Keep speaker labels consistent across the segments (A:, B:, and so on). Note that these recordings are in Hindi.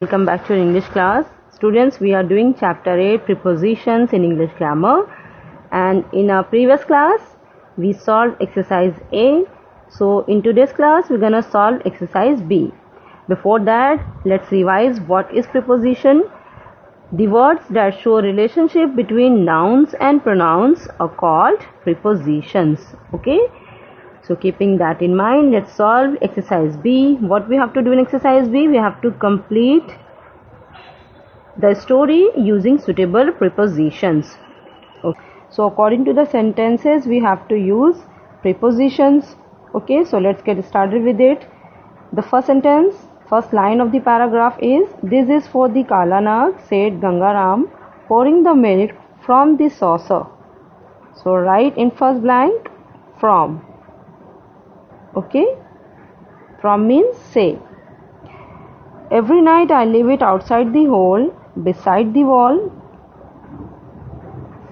A: Welcome back to English class. Students, we are doing chapter 8 prepositions in English grammar, and in our previous class we solved exercise A. So in today's class we're gonna solve exercise B. Before that, let's revise what is preposition. The words that show relationship between nouns and pronouns are called prepositions. Okay, so keeping that in mind, let's solve exercise B. What we have to do in exercise B? We have to complete the story using suitable prepositions. Okay. So according to the sentences, we have to use prepositions. Okay, so let's get started with it. The first sentence, first line of the paragraph is, "This is for the Kala Nag," said Gangaram, pouring the milk from the saucer. So write in first blank from. Okay, from means say. Every night I leave it outside the hole, beside the wall.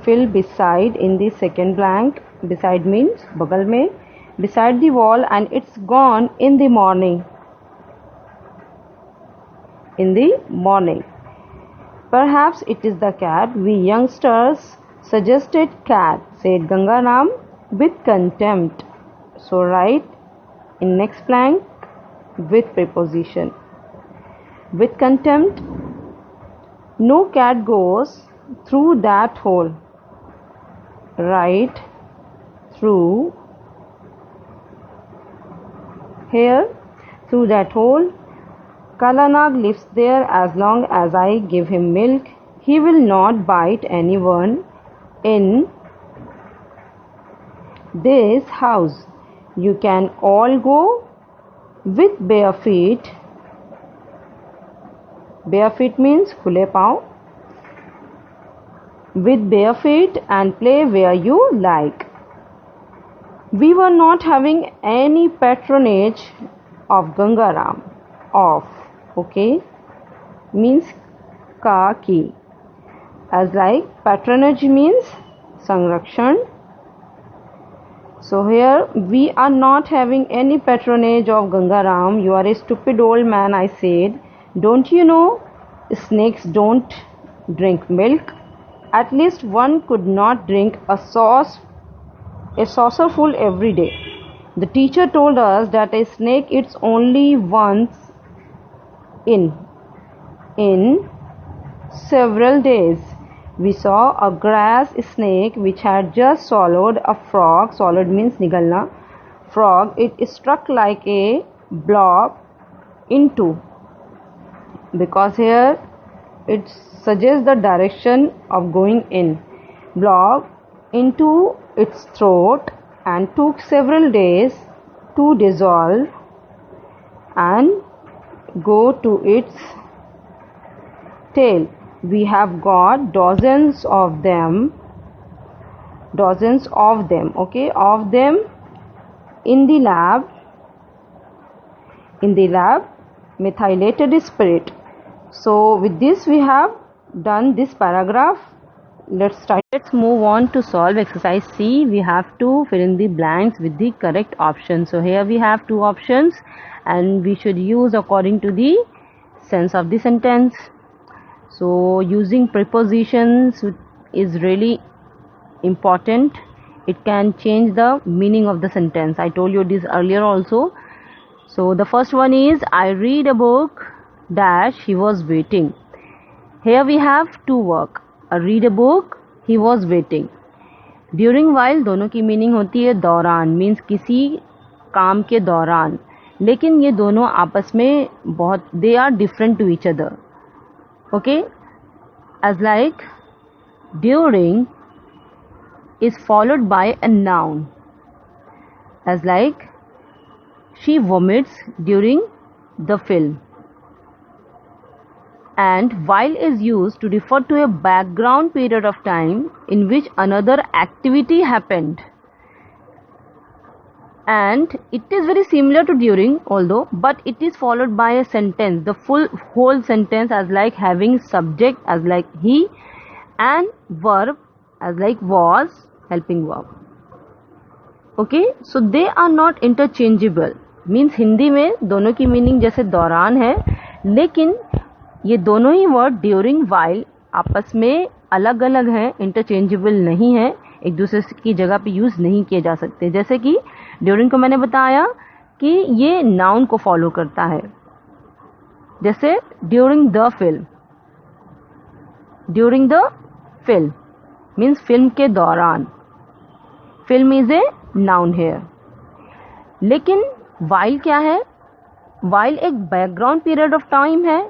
A: Fill beside in the second blank. Beside means bagal mein. Beside the wall, and it's gone in the morning. In the morning. Perhaps it is the cat. We youngsters suggested cat, said Gangaram with contempt. So write in next blank with preposition. With contempt. No cat goes through that hole. Write through here, through that hole. Kala Nag lives there as long as I give him milk. He will not bite anyone in this house. You can all go with bare feet. Bare feet means khule pav. With bare feet and play where you like. We were not having any patronage of Gangaram. Of, okay, means ka ki. As like patronage means sanrakshan. So here we are not having any patronage of Gangaram. You are a stupid old man, I said. Don't you know snakes don't drink milk? At least one could not drink a saucerful every day. The teacher told us that a snake eats only once in several days. We saw a grass snake which had just swallowed a frog. Swallowed means nigalna. Frog. It struck like a blob into. Because here it suggests the direction of going in. Blob into its throat, and took several days to dissolve and go to its tail. We have got dozens of them, okay, of them in the lab, methylated spirit. So with this we have done this paragraph. Let's move on to solve exercise C. We have to fill in the blanks with the correct option. So here we have two options, and we should use according to the sense of the sentence. So using prepositions is really important. It can change the meaning of the sentence. I told you this earlier also. So the first one is, I read a book dash he was waiting. Here we have two work. Read a book, he was waiting. During while दोनों की मीनिंग होती है दौरान, मीन्स किसी काम के दौरान. लेकिन ये दोनों आपस में बहुत, they are different to each other. Okay, as like during is followed by a noun. As like she vomits during the film. And while is used to refer to a background period of time in which another activity happened. And it is very similar to during, although, but it is followed by a sentence, the whole sentence, as like having subject as like he, and verb as like was, helping verb. Okay, so they are not interchangeable. Means Hindi में दोनों की मीनिंग जैसे दौरान है, लेकिन ये दोनों ही वर्ड ड्यूरिंग वाइल आपस में अलग अलग हैं, इंटरचेंजेबल नहीं है, एक दूसरे की जगह पे यूज नहीं किए जा सकते। जैसे कि ड्यूरिंग को मैंने बताया कि ये नाउन को फॉलो करता है, जैसे during the film, during the film means film के दौरान, film is a noun here. लेकिन वाइल क्या है, वाइल एक बैकग्राउंड पीरियड ऑफ टाइम है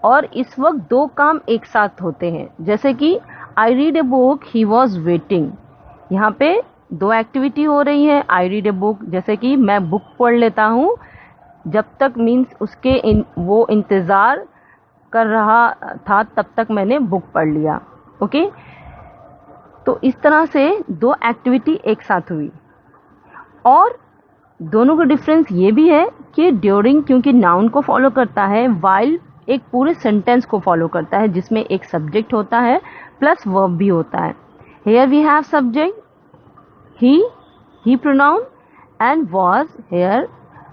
A: और इस वक्त दो काम एक साथ होते हैं। जैसे कि I read a book, he was waiting, यहाँ पे दो एक्टिविटी हो रही है। आई रीड ए बुक जैसे कि मैं बुक पढ़ लेता हूँ, जब तक मीन्स उसके वो इंतज़ार कर रहा था तब तक मैंने बुक पढ़ लिया। ओके, तो इस तरह से दो एक्टिविटी एक साथ हुई। और दोनों का डिफरेंस ये भी है कि ड्यूरिंग क्योंकि नाउन को फॉलो करता है, वाइल एक पूरे सेंटेंस को फॉलो करता है जिसमें एक सब्जेक्ट होता है प्लस वर्ब भी होता है। Here we have subject he pronoun and was here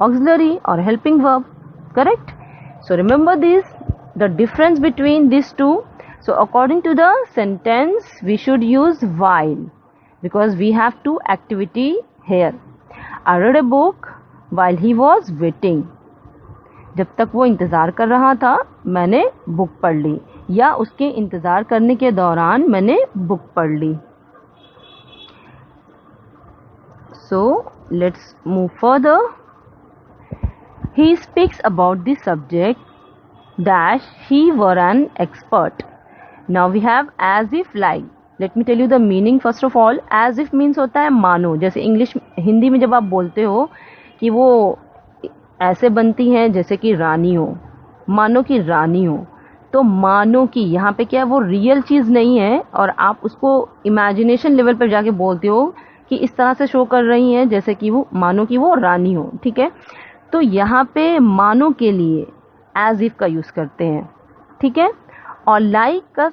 A: auxiliary or helping verb, correct? So remember this, the difference between these two. So according to the sentence we should use while because we have two activity here. I read a book while he was waiting. जब तक वो इंतज़ार कर रहा था मैंने बुक पढ़ ली, या उसके इंतज़ार करने के दौरान मैंने बुक पढ़ ली। So let's move further. He speaks about the subject dash he were an expert. Now we have as if like. Let me tell you the meaning first of all. As if means होता है मानो, जैसे इंग्लिश हिंदी में जब आप बोलते हो कि वो ऐसे बनती हैं जैसे कि रानी हो, मानो कि रानी हो, तो मानो कि यहाँ पे क्या है, वो रियल चीज़ नहीं है और आप उसको इमेजिनेशन लेवल पर जाके बोलते हो कि इस तरह से शो कर रही हैं जैसे कि वो मानो कि वो रानी हो। ठीक है, तो यहाँ पे मानो के लिए एज इफ का यूज़ करते हैं। ठीक है, और लाइक का,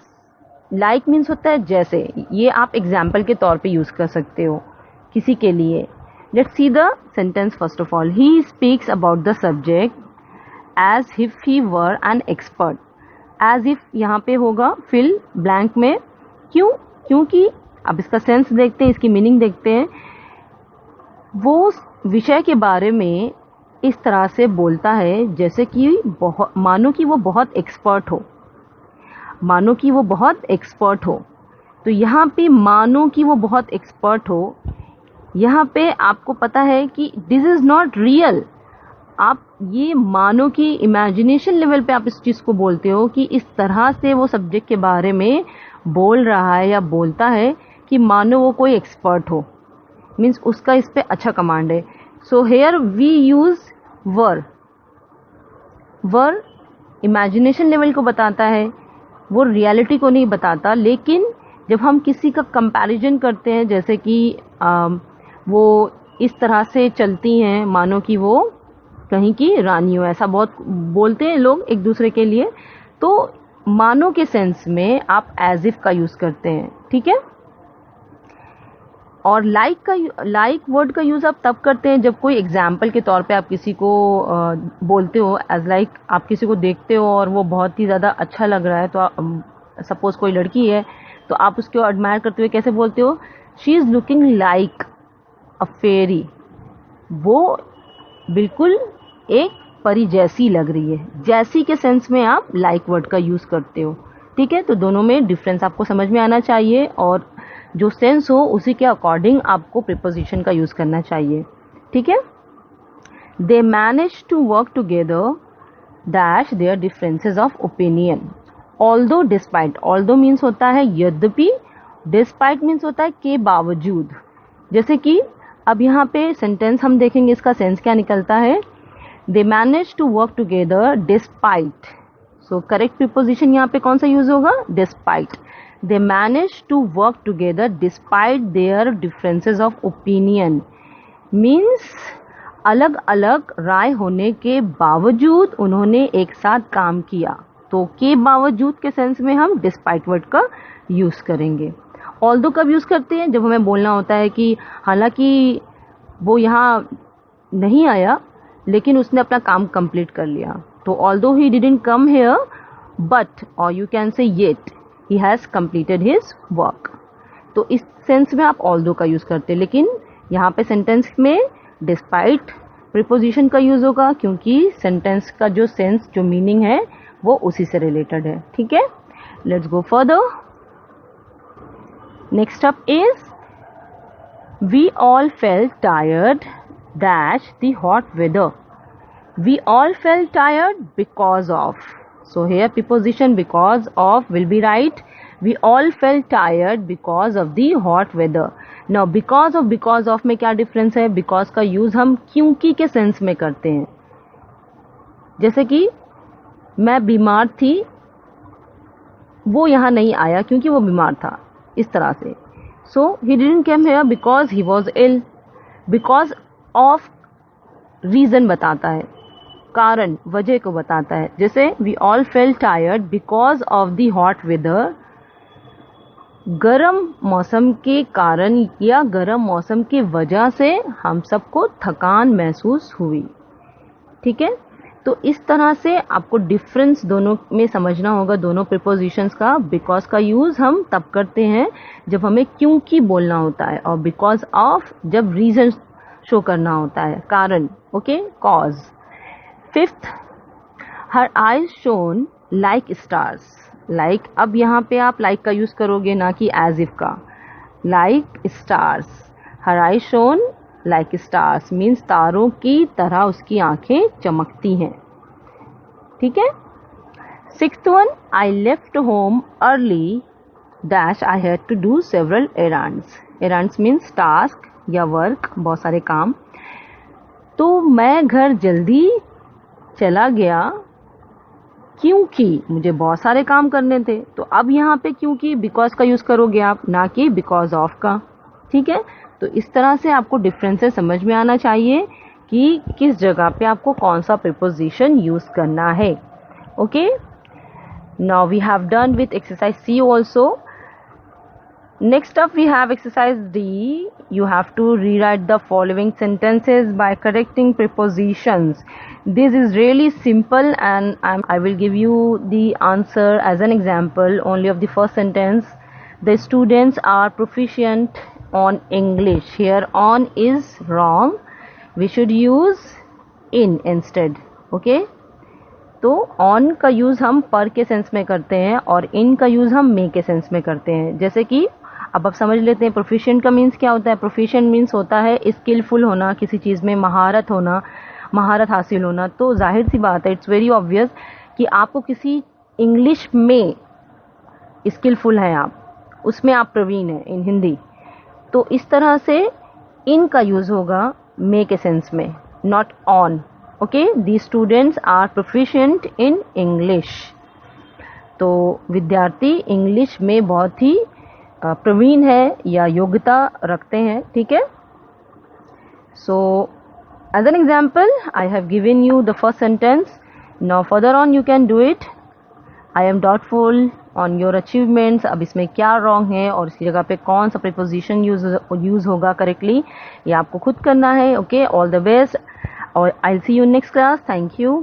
A: लाइक मीन्स होता है जैसे, ये आप एग्जाम्पल के तौर पे यूज़ कर सकते हो किसी के लिए। Let's see the sentence first of all. He speaks about the subject as if he were an expert. As if यहाँ पे होगा फिल ब्लैंक में, क्यों? क्योंकि अब इसका सेंस देखते हैं, इसकी मीनिंग देखते हैं। वो विषय के बारे में इस तरह से बोलता है जैसे कि बहुत, मानो कि वो बहुत एक्सपर्ट हो, मानो कि वो बहुत एक्सपर्ट हो। तो यहाँ पे मानो कि वो बहुत एक्सपर्ट हो, यहाँ पे आपको पता है कि दिस इज़ नॉट रियल। आप ये मानो कि इमेजिनेशन लेवल पे आप इस चीज़ को बोलते हो कि इस तरह से वो सब्जेक्ट के बारे में बोल रहा है या बोलता है कि मानो वो कोई एक्सपर्ट हो, मीन्स उसका इस पे अच्छा कमांड है। So here we use were. Were imagination level को बताता है, वो रियलिटी को नहीं बताता। लेकिन जब हम किसी का कंपैरिजन करते हैं, जैसे कि वो इस तरह से चलती हैं मानो कि वो कहीं की रानी हो, ऐसा बहुत बोलते हैं लोग एक दूसरे के लिए, तो मानो के सेंस में आप एज इफ का यूज़ करते हैं। ठीक है, और लाइक वर्ड का यूज़ आप तब करते हैं जब कोई एग्जाम्पल के तौर पे आप किसी को बोलते हो एज लाइक। आप किसी को देखते हो और वो बहुत ही ज़्यादा अच्छा लग रहा है, तो सपोज कोई लड़की है तो आप उसको एडमायर करते हुए कैसे बोलते हो? She is looking like a fairy. वो बिल्कुल एक परी जैसी लग रही है, जैसी के सेंस में आप लाइक वर्ड का यूज़ करते हो। ठीक है, तो दोनों में डिफरेंस आपको समझ में आना चाहिए और जो सेंस हो उसी के अकॉर्डिंग आपको प्रीपोजिशन का यूज़ करना चाहिए। ठीक है, they manage to work together dash their differences of opinion. Although despite, although means होता है यद्यपि, डिस्पाइट मीन्स होता है के बावजूद। जैसे कि अब यहाँ पे सेंटेंस हम देखेंगे, इसका सेंस क्या निकलता है। They manage to work together despite. So correct preposition यहाँ पे कौन सा यूज होगा? Despite. They manage to work together despite their differences of opinion, means अलग अलग राय होने के बावजूद उन्होंने एक साथ काम किया। तो के बावजूद के सेंस में हम डिस्पाइट वर्ड का यूज़ करेंगे। ऑल्दो कब यूज़ करते हैं? जब हमें बोलना होता है कि हालांकि वो यहाँ नहीं आया लेकिन उसने अपना काम कंप्लीट कर लिया। तो although he didn't come here but or you can say yet he has completed his work. तो इस सेंस में आप although का यूज करते हैं, लेकिन यहाँ पे सेंटेंस में डिस्पाइट प्रीपोजिशन का यूज होगा क्योंकि सेंटेंस का जो सेंस जो मीनिंग है वो उसी से रिलेटेड है. ठीक है, let's go further. Next up is we all felt tired dash the hot weather. We all felt tired because of. So here preposition because of will be right. We all felt tired because of the hot weather. Now because of में क्या डिफरेंस है? because का यूज हम क्योंकि के सेंस में करते हैं. जैसे कि मैं बीमार थी, वो यहाँ नहीं आया क्योंकि वो बीमार था, इस तरह से. So he didn't come here because he was ill. Because of reason बताता है, कारण, वजह को बताता है. जैसे we all felt tired because of the hot weather. गर्म मौसम के कारण या गर्म मौसम की वजह से हम सबको थकान महसूस हुई. ठीक है, तो इस तरह से आपको डिफरेंस दोनों में समझना होगा, दोनों प्रीपोजिशंस का. बिकॉज का यूज हम तब करते हैं जब हमें क्योंकि बोलना होता है, और बिकॉज ऑफ जब रीजन शो करना होता है, कारण. Okay, cause. फिफ्थ, हर eyes shone like stars. Like, अब यहाँ पे आप लाइक का यूज करोगे, ना कि एज इफ का. Like stars, her eyes shone like stars means तारों की तरह उसकी आंखें चमकती हैं. ठीक है. Sixth one, I left home early dash I had to do several errands. Errands means task या वर्क, बहुत सारे काम. तो मैं घर जल्दी चला गया क्योंकि मुझे बहुत सारे काम करने थे. तो अब यहाँ पे क्योंकि बिकॉज का यूज करोगे आप, ना कि बिकॉज ऑफ का. ठीक है, तो इस तरह से आपको डिफरेंसेस समझ में आना चाहिए कि किस जगह पे आपको कौन सा प्रीपोजिशन यूज करना है. Okay, now we have done with exercise C also. Next up we have exercise D. You have to rewrite the following sentences by correcting prepositions. This is really simple and I will give you the answer as an example only of the first sentence. The students are proficient on English. Here on is wrong. We should use in instead. Okay? तो on का यूज हम पर के सेंस में करते हैं और in का यूज हम मे के सेंस में करते हैं. जैसे कि अब आप समझ लेते हैं प्रोफिशिएंट का मीन्स क्या होता है. प्रोफिशिएंट मीन्स होता है स्किलफुल होना, किसी चीज में महारत होना, महारत हासिल होना. तो जाहिर सी बात है, इट्स वेरी ऑब्वियस कि आपको किसी इंग्लिश में स्किलफुल हैं आप, उसमें आप प्रवीण हैं इन हिंदी. तो इस तरह से इन का यूज होगा मे के सेंस में, not on. Okay, the students are proficient in English. तो विद्यार्थी इंग्लिश में बहुत ही प्रवीण है या योग्यता रखते हैं. ठीक है. सो as an example I have given you the first sentence. Now further on you can do it. I am doubtful on your achievements. अब इसमें क्या wrong है और इसकी जगह पे कौन सा preposition यूज होगा करेक्टली, ये आपको खुद करना है. ओके, ऑल द बेस्ट और I'll see you next class. Thank you.